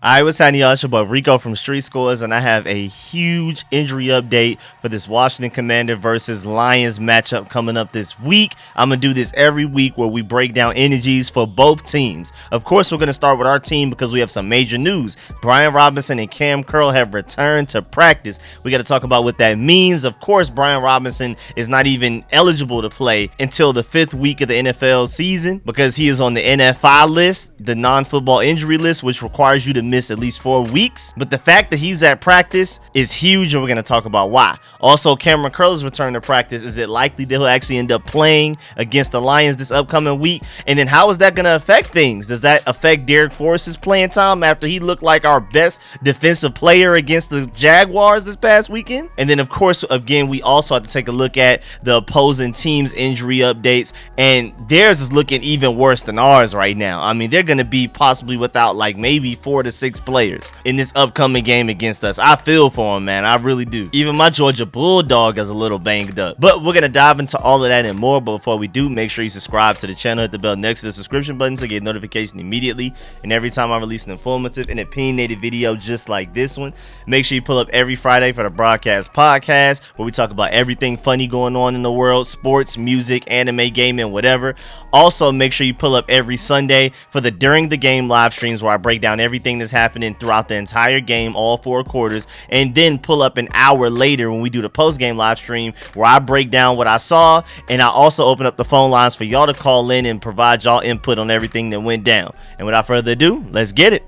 I was happening, y'all? It's your boy Rico from Street Scores, and I have a huge injury update for this Washington Commander versus Lions matchup coming up this week. I'm going to do this every week where we break down injuries for both teams. Of course, we're going to start with our team because we have some major news. Brian Robinson and Kam Curl have returned to practice. We got to talk about what that means. Of course, Brian Robinson is not even eligible to play until the 5th week of the NFL season because he is on the NFI list, the non-football injury list, which requires you to miss at least 4 weeks. But the fact that he's at practice is huge, and we're going to talk about why. Also, Kam Curl's return to practice. Is it likely that he'll actually end up playing against the Lions this upcoming week? And then how is that going to affect things? Does that affect Derek Forrest's playing time after he looked like our best defensive player against the Jaguars this past weekend? And then, of course, again, we also have to take a look at the opposing team's injury updates, and theirs is looking even worse than ours right now. I mean, they're going to be possibly without like maybe 4 to 6 players in this upcoming game against us. I feel for him, man. I really do. Even my Georgia Bulldog is a little banged up. But we're going to dive into all of that and more. But before we do, make sure you subscribe to the channel, hit the bell next to the subscription button so you get notification immediately. And every time I release an informative and opinionated video just like this one, make sure you pull up every Friday for the Broadcast Podcast, where we talk about everything funny going on in the world, sports, music, anime, gaming, whatever. Also, make sure you pull up every Sunday for the During the Game live streams, where I break down everything that's happening throughout the entire game, all 4 quarters, and then pull up an hour later when we do the post-game live stream where I break down what I saw, and I also open up the phone lines for y'all to call in and provide y'all input on everything that went down. And without further ado, let's get it.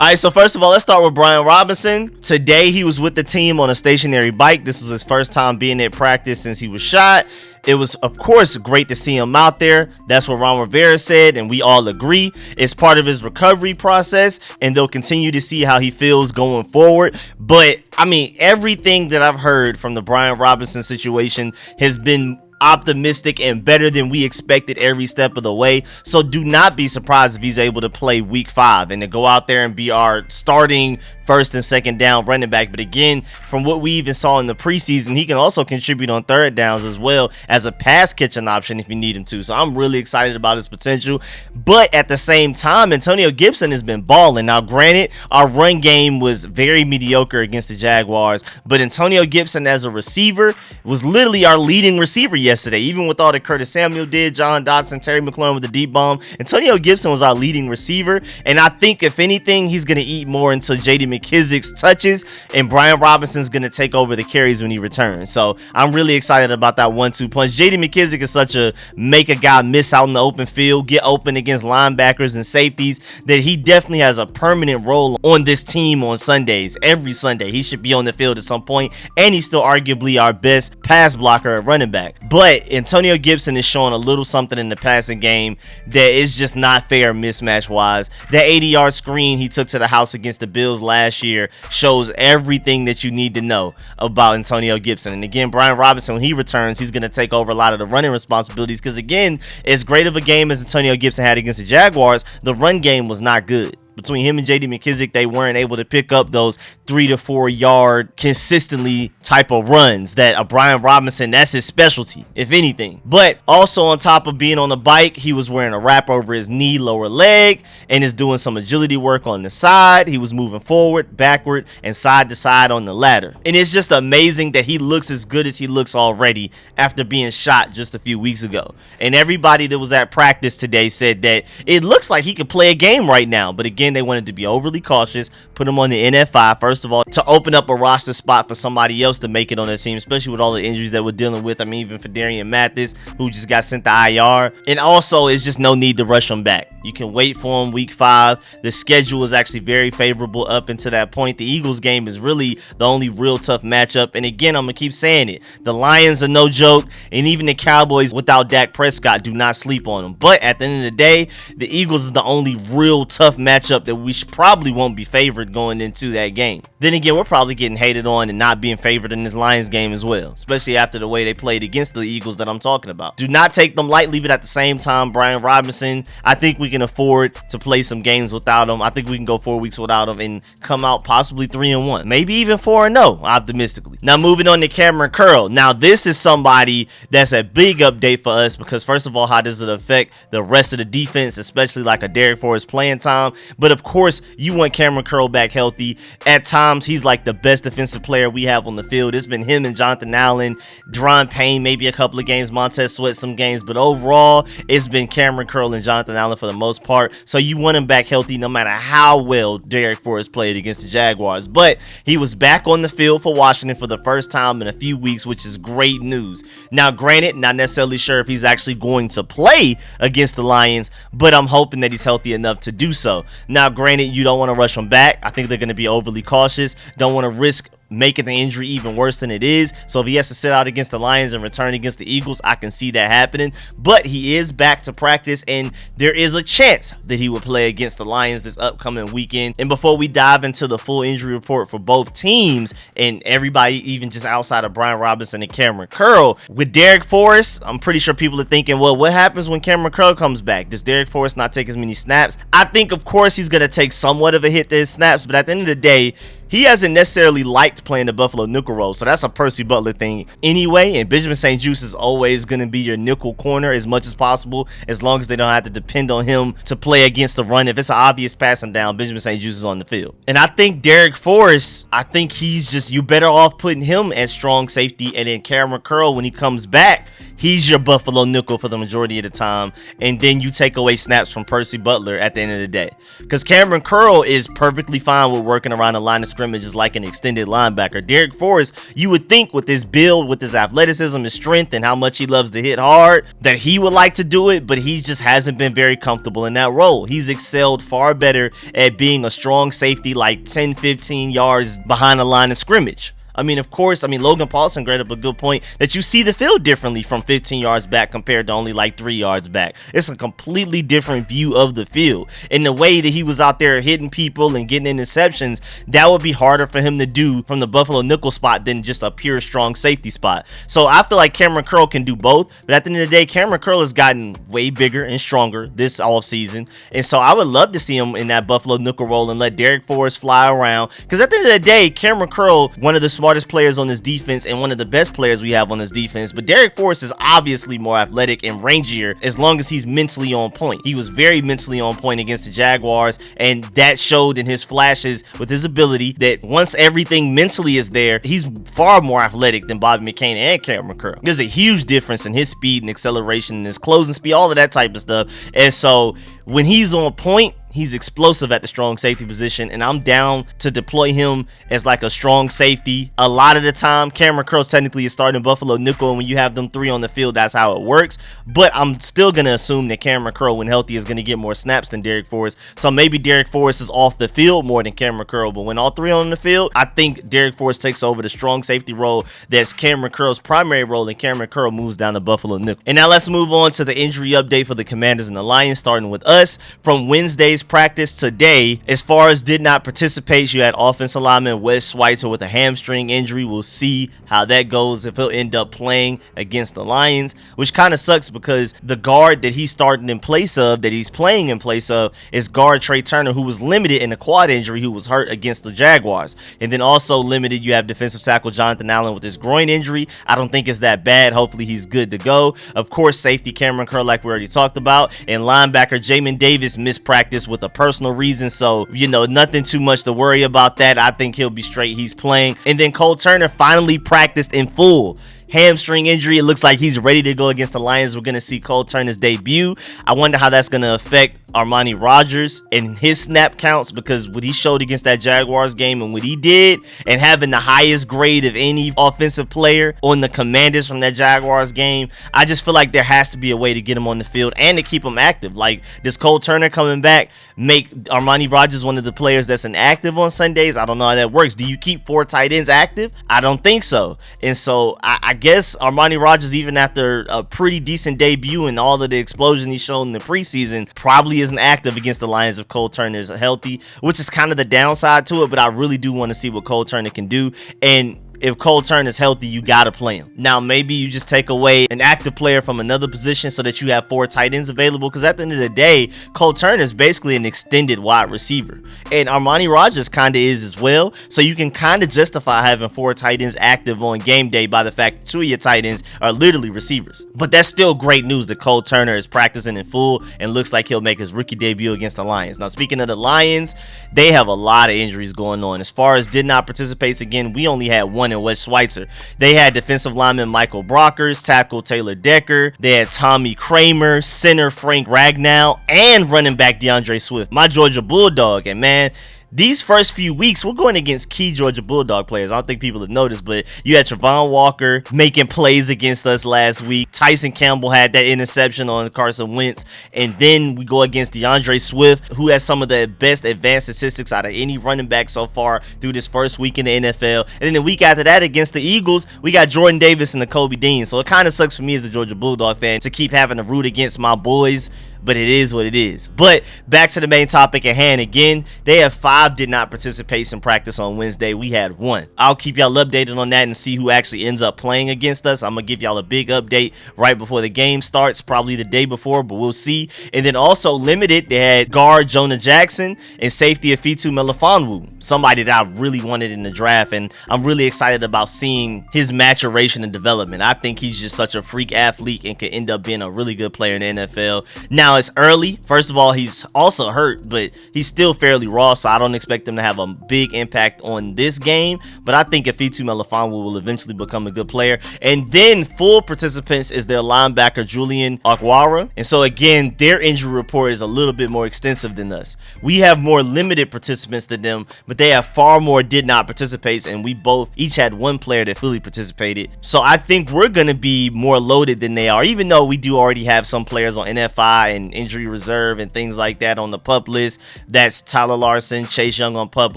All right, so first of all, let's start with Brian Robinson. Today, he was with the team on a stationary bike. This was his first time being at practice since he was shot. It was, of course, great to see him out there. That's what Ron Rivera said, and we all agree. It's part of his recovery process, and they'll continue to see how he feels going forward. But, I mean, everything that I've heard from the Brian Robinson situation has been optimistic and better than we expected every step of the way. So do not be surprised if he's able to play week 5 and to go out there and be our starting first and second down running back. But again, from what we even saw in the preseason, he can also contribute on third downs as well as a pass catching option if you need him to. So I'm really excited about his potential. But at the same time, Antonio Gibson has been balling. Now, granted, our run game was very mediocre against the Jaguars, but Antonio Gibson as a receiver was literally our leading receiver yesterday. Even with all that Curtis Samuel did, John Dotson, Terry McLaurin with the deep bomb, Antonio Gibson was our leading receiver. And I think if anything, he's going to eat more into J.D. McKissic's touches, and Brian Robinson's going to take over the carries when he returns. So I'm really excited about that 1-2 punch. J.D. McKissic is such a make a guy miss out in the open field, get open against linebackers and safeties, that he definitely has a permanent role on this team on Sundays. Every Sunday, he should be on the field at some point, and he's still arguably our best pass blocker at running back. But Antonio Gibson is showing a little something in the passing game that is just not fair mismatch wise. That 80-yard screen he took to the house against the Bills last year shows everything that you need to know about Antonio Gibson. And again, Brian Robinson, when he returns, he's going to take over a lot of the running responsibilities, because again, as great of a game as Antonio Gibson had against the Jaguars, the run game was not good. Between him and J.D. McKissic, they weren't able to pick up those 3 to 4 yard consistently type of runs that a Brian Robinson, that's his specialty, if anything. But also on top of being on the bike, he was wearing a wrap over his knee, lower leg, and is doing some agility work on the side. He was moving forward, backward, and side to side on the ladder. And it's just amazing that he looks as good as he looks already after being shot just a few weeks ago. And everybody that was at practice today said that it looks like he could play a game right now. But again, they wanted to be overly cautious, put him on the NFI, first of all, to open up a roster spot for somebody else to make it on their team, especially with all the injuries that we're dealing with. I mean, even for Darian Mathis, who just got sent to IR. And also, it's just no need to rush him back. You can wait for him week 5. The schedule is actually very favorable up until that point. The Eagles game is really the only real tough matchup. And again, I'm going to keep saying it. The Lions are no joke. And even the Cowboys without Dak Prescott, do not sleep on them. But at the end of the day, the Eagles is the only real tough matchup matchup that we probably won't be favored going into that game. Then again, we're probably getting hated on and not being favored in this Lions game as well, especially after the way they played against the Eagles that I'm talking about. Do not take them lightly, but at the same time, Brian Robinson, I think we can afford to play some games without him. I think we can go 4 weeks without him and come out possibly 3-1, maybe even 4-0, optimistically. Now moving on to Kam Curl. Now this is somebody that's a big update for us because first of all, how does it affect the rest of the defense, especially like a Derek Forrest playing time? But of course, you want Kam Curl back healthy. At times, he's like the best defensive player we have on the field. It's been him and Jonathan Allen, Deron Payne, maybe a couple of games, Montez Sweat some games, but overall, it's been Kam Curl and Jonathan Allen for the most part. So you want him back healthy no matter how well Derek Forrest played against the Jaguars. But he was back on the field for Washington for the first time in a few weeks, which is great news. Now, granted, not necessarily sure if he's actually going to play against the Lions, but I'm hoping that he's healthy enough to do so. Now, granted, you don't want to rush him back. I think they're going to be overly cautious. Don't want to risk making the injury even worse than it is. So if he has to sit out against the Lions and return against the Eagles, I can see that happening. But he is back to practice, and there is a chance that he will play against the Lions this upcoming weekend. And before we dive into the full injury report for both teams and everybody, even just outside of Brian Robinson and Kam Curl, with Derek Forrest, I'm pretty sure people are thinking, well, what happens when Kam Curl comes back? Does Derek Forrest not take as many snaps? I think, of course, he's going to take somewhat of a hit to his snaps, but at the end of the day, he hasn't necessarily liked playing the Buffalo nickel role, so that's a Percy Butler thing anyway, and Benjamin St-Juste is always going to be your nickel corner as much as possible, as long as they don't have to depend on him to play against the run. If it's an obvious passing down, Benjamin St-Juste is on the field. And I think Derek Forrest, I think he's just, you better off putting him at strong safety, and then Kam Curl, when he comes back, he's your Buffalo nickel for the majority of the time, and then you take away snaps from Percy Butler at the end of the day. Because Kam Curl is perfectly fine with working around the line of scrimmage as like an extended linebacker. Derek Forrest, you would think with his build, with his athleticism, his strength, and how much he loves to hit hard, that he would like to do it, but he just hasn't been very comfortable in that role. He's excelled far better at being a strong safety, like 10-15 yards behind the line of scrimmage. I mean, of course, Logan Paulson brought up a good point that you see the field differently from 15 yards back compared to only like 3 yards back. It's a completely different view of the field. And the way that he was out there hitting people and getting interceptions, that would be harder for him to do from the Buffalo nickel spot than just a pure strong safety spot. So I feel like Kam Curl can do both. But at the end of the day, Kam Curl has gotten way bigger and stronger this offseason. And so I would love to see him in that Buffalo nickel role and let Derek Forrest fly around. Because at the end of the day, Kam Curl, one of the smartest players on this defense and one of the best players we have on this defense, but Derek Forrest is obviously more athletic and rangier as long as he's mentally on point. He was very mentally on point against the Jaguars, and that showed in his flashes with his ability that once everything mentally is there, he's far more athletic than Bobby McCain and Kam Curl. There's a huge difference in his speed and acceleration and his closing speed, all of that type of stuff. And so when he's on point, he's explosive at the strong safety position, and I'm down to deploy him as like a strong safety. A lot of the time, Kam Curl technically is starting Buffalo nickel, and when you have them three on the field, that's how it works. But I'm still going to assume that Kam Curl, when healthy, is going to get more snaps than Derek Forrest. So maybe Derek Forrest is off the field more than Kam Curl, but when all three are on the field, I think Derek Forrest takes over the strong safety role that's Kam Curl's primary role, and Kam Curl moves down to Buffalo nickel. And now let's move on to the injury update for the Commanders and the Lions, starting with us. From Wednesday's practice today, as far as did not participate, you had offensive lineman Wes Schweitzer with a hamstring injury. We'll see how that goes, if he'll end up playing against the Lions, which kind of sucks because the guard that he's starting in place of, that he's playing in place of, is guard Trey Turner, who was limited in a quad injury, who was hurt against the Jaguars. And then also limited, you have defensive tackle Jonathan Allen with his groin injury. I don't think it's that bad. Hopefully he's good to go. Of course, safety Kam Curl, like we already talked about, and linebacker Jamin Davis missed practice with a personal reason, so nothing too much to worry about that. I think he'll be straight. He's playing. And then Cole Turner finally practiced in full. Hamstring injury, it looks like he's ready to go against the Lions. We're going to see Cole Turner's debut. I wonder how that's going to affect Armani Rogers and his snap counts, because what he showed against that Jaguars game and what he did, and having the highest grade of any offensive player on the Commanders from that Jaguars game, I just feel like there has to be a way to get him on the field and to keep him active. Like, this Cole Turner coming back make Armani Rogers one of the players that's inactive on Sundays? I don't know how that works. Do you keep 4 tight ends active? I don't think so. And so I guess Armani Rogers, even after a pretty decent debut and all of the explosion he's shown in the preseason, probably isn't active against the Lions if Cole Turner is healthy, which is kind of the downside to it. But I really do want to see what Cole Turner can do. And if Cole Turner is healthy, you gotta play him. Now, maybe you just take away an active player from another position so that you have 4 tight ends available, because at the end of the day, Cole Turner is basically an extended wide receiver, and Armani Rogers kind of is as well. So you can kind of justify having 4 tight ends active on game day by the fact that 2 of your tight ends are literally receivers. But that's still great news that Cole Turner is practicing in full and looks like he'll make his rookie debut against the Lions. Now, speaking of the Lions, they have a lot of injuries going on. As far as did not participate, again, we only had one in Wes Schweitzer. They had defensive lineman Michael Brockers, tackle Taylor Decker, they had Tommy Kramer, center Frank Ragnow, and running back DeAndre Swift, my Georgia Bulldog. And man, these first few weeks, we're going against key Georgia Bulldog players. I don't think people have noticed, but you had Travon Walker making plays against us last week. Tyson Campbell had that interception on Carson Wentz. And then we go against DeAndre Swift, who has some of the best advanced statistics out of any running back so far through this first week in the NFL. And then the week after that against the Eagles, we got Jordan Davis and Nakobe Dean. So it kind of sucks for me as a Georgia Bulldog fan to keep having to root against my boys, but it is what it is. But back to the main topic at hand. Again, they have 5 did not participate in practice on Wednesday. We had 1. I'll keep y'all updated on that and see who actually ends up playing against us. I'm gonna give y'all a big update right before the game starts, probably the day before, but we'll see. And then also limited, they had guard Jonah Jackson and safety Afitu Melifonwu, somebody that I really wanted in the draft, and I'm really excited about seeing his maturation and development. I think he's just such a freak athlete and could end up being a really good player in the NFL. Now, it's early. First of all, he's also hurt, but he's still fairly raw, so I don't expect him to have a big impact on this game. But I think Afitu Melifonwu will eventually become a good player. And then full participants is their linebacker Julian Okwara. And so again, their injury report is a little bit more extensive than us. We have more limited participants than them, but they have far more did not participate, and we both each had 1 player that fully participated. So I think we're going to be more loaded than they are, even though we do already have some players on NFI and injury reserve and things like that on the PUP list. That's Tyler Larson, Chase Young on PUP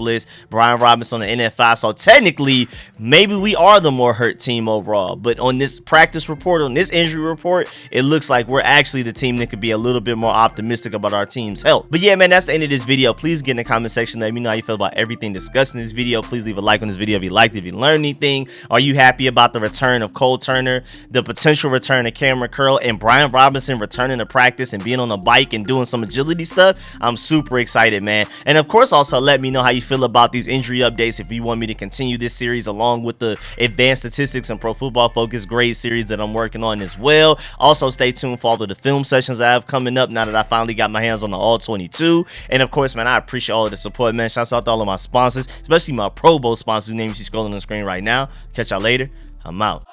list, Brian Robinson on the NFI. So technically, maybe we are the more hurt team overall. But on this practice report, on this injury report, it looks like we're actually the team that could be a little bit more optimistic about our team's health. But yeah, man, that's the end of this video. Please get in the comment section. Let me know how you feel about everything discussed in this video. Please leave a like on this video if you liked it, if you learned anything. Are you happy about the return of Cole Turner, the potential return of Kam Curl, and Brian Robinson returning to practice and being on a bike and doing some agility stuff? I'm super excited, man. And of course, also let me know how you feel about these injury updates, if you want me to continue this series along with the advanced statistics and Pro Football Focus grade series that I'm working on as well. Also, stay tuned for all of the film sessions I have coming up now that I finally got my hands on the All 22. And of course, man, I appreciate all of the support, man. Shouts out to all of my sponsors, especially my Pro Bowl sponsors whose names you see scrolling on the screen right now. Catch y'all later. I'm out.